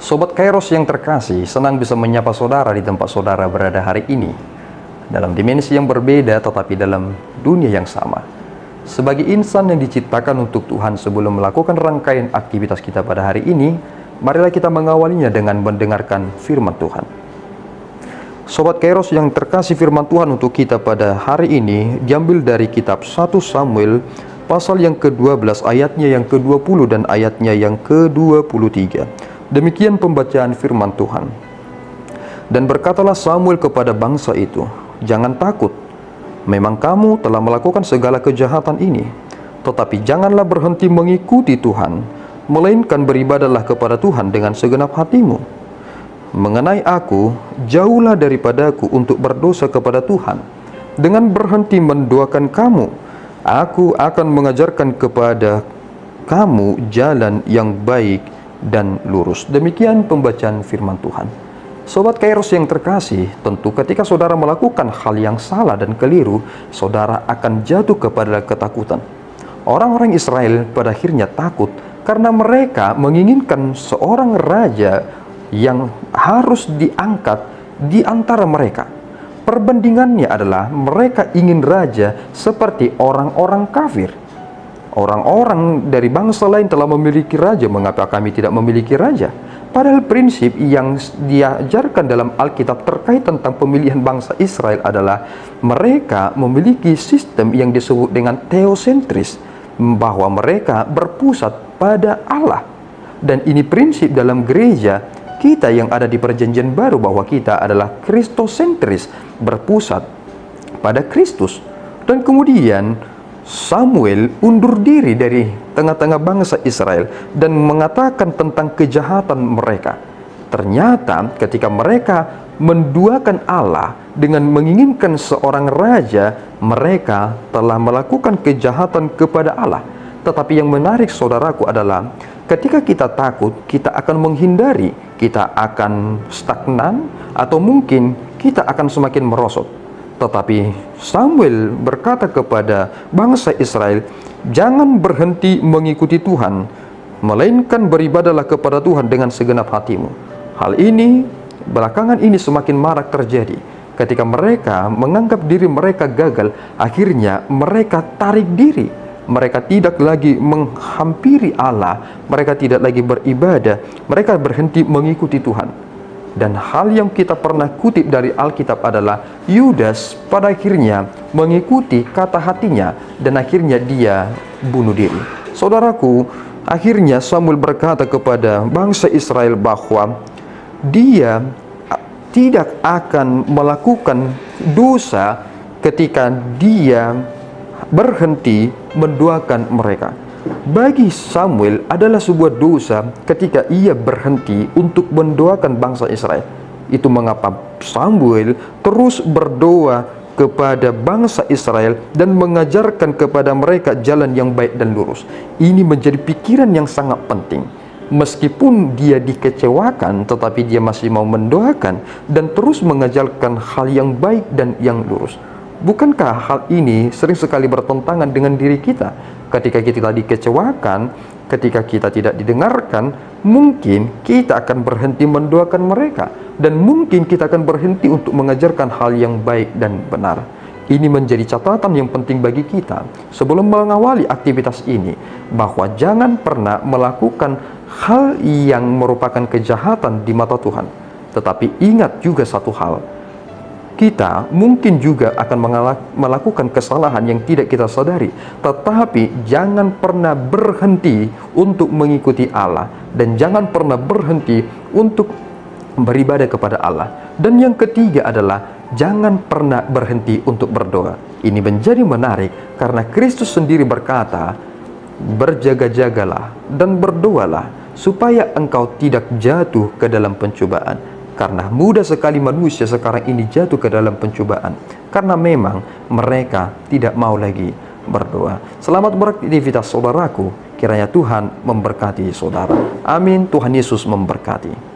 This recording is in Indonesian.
Sobat Kairos yang terkasih, senang bisa menyapa saudara di tempat saudara berada hari ini. Dalam dimensi yang berbeda tetapi dalam dunia yang sama. Sebagai insan yang diciptakan untuk Tuhan sebelum melakukan rangkaian aktivitas kita pada hari ini, marilah kita mengawalinya dengan mendengarkan firman Tuhan. Sobat Kairos yang terkasih, firman Tuhan untuk kita pada hari ini diambil dari kitab 1 Samuel pasal yang ke-12 ayatnya yang ke-20 dan ayatnya yang ke-23. Demikian pembacaan firman Tuhan. Dan berkatalah Samuel kepada bangsa itu, "Jangan takut, memang kamu telah melakukan segala kejahatan ini, tetapi janganlah berhenti mengikuti Tuhan, melainkan beribadahlah kepada Tuhan dengan segenap hatimu. Mengenai aku, jauhlah daripadaku untuk berdosa kepada Tuhan. Dengan berhenti mendoakan kamu, aku akan mengajarkan kepada kamu jalan yang baik dan lurus." Demikian pembacaan firman Tuhan. Sobat Kairos yang terkasih, tentu ketika saudara melakukan hal yang salah dan keliru, saudara akan jatuh kepada ketakutan. Orang-orang Israel pada akhirnya takut karena mereka menginginkan seorang raja yang harus diangkat di antara mereka. Perbandingannya adalah mereka ingin raja seperti orang-orang kafir. Orang-orang dari bangsa lain telah memiliki raja, mengapa kami tidak memiliki raja? Padahal prinsip yang diajarkan dalam Alkitab terkait tentang pemilihan bangsa Israel adalah mereka memiliki sistem yang disebut dengan teosentris, bahwa mereka berpusat pada Allah. Dan ini prinsip dalam gereja kita yang ada di perjanjian baru, bahwa kita adalah kristosentris, berpusat pada Kristus. Dan kemudian Samuel undur diri dari tengah-tengah bangsa Israel dan mengatakan tentang kejahatan mereka. Ternyata ketika mereka menduakan Allah dengan menginginkan seorang raja, mereka telah melakukan kejahatan kepada Allah. Tetapi yang menarik saudaraku adalah ketika kita takut, kita akan menghindari, kita akan stagnan, atau mungkin kita akan semakin merosot. Tetapi Samuel berkata kepada bangsa Israel, "Jangan berhenti mengikuti Tuhan, melainkan beribadahlah kepada Tuhan dengan segenap hatimu." Hal ini belakangan ini semakin marak terjadi. Ketika mereka menganggap diri mereka gagal, akhirnya mereka tarik diri. Mereka tidak lagi menghampiri Allah, mereka tidak lagi beribadah, mereka berhenti mengikuti Tuhan. Dan hal yang kita pernah kutip dari Alkitab adalah Yudas pada akhirnya mengikuti kata hatinya dan akhirnya dia bunuh diri. Saudaraku, akhirnya Samuel berkata kepada bangsa Israel bahwa dia tidak akan melakukan dosa ketika dia berhenti mendoakan mereka. Bagi Samuel adalah sebuah dosa ketika ia berhenti untuk mendoakan bangsa Israel. Itu mengapa Samuel terus berdoa kepada bangsa Israel dan mengajarkan kepada mereka jalan yang baik dan lurus. Ini menjadi pikiran yang sangat penting. Meskipun dia dikecewakan, tetapi dia masih mau mendoakan dan terus mengajarkan hal yang baik dan yang lurus. Bukankah hal ini sering sekali bertentangan dengan diri kita? Ketika kita dikecewakan, ketika kita tidak didengarkan, mungkin kita akan berhenti mendoakan mereka, dan mungkin kita akan berhenti untuk mengajarkan hal yang baik dan benar. Ini menjadi catatan yang penting bagi kita sebelum mengawali aktivitas ini, bahwa jangan pernah melakukan hal yang merupakan kejahatan di mata Tuhan. Tetapi ingat juga satu hal, kita mungkin juga akan melakukan kesalahan yang tidak kita sadari, tetapi jangan pernah berhenti untuk mengikuti Allah, dan jangan pernah berhenti untuk beribadah kepada Allah. Dan yang ketiga adalah jangan pernah berhenti untuk berdoa. Ini menjadi menarik karena Kristus sendiri berkata, "Berjaga-jagalah dan berdoalah supaya engkau tidak jatuh ke dalam pencobaan." Karena mudah sekali manusia sekarang ini jatuh ke dalam pencobaan, karena memang mereka tidak mau lagi berdoa. Selamat beraktivitas saudaraku, kiranya Tuhan memberkati saudara. Amin. Tuhan Yesus memberkati.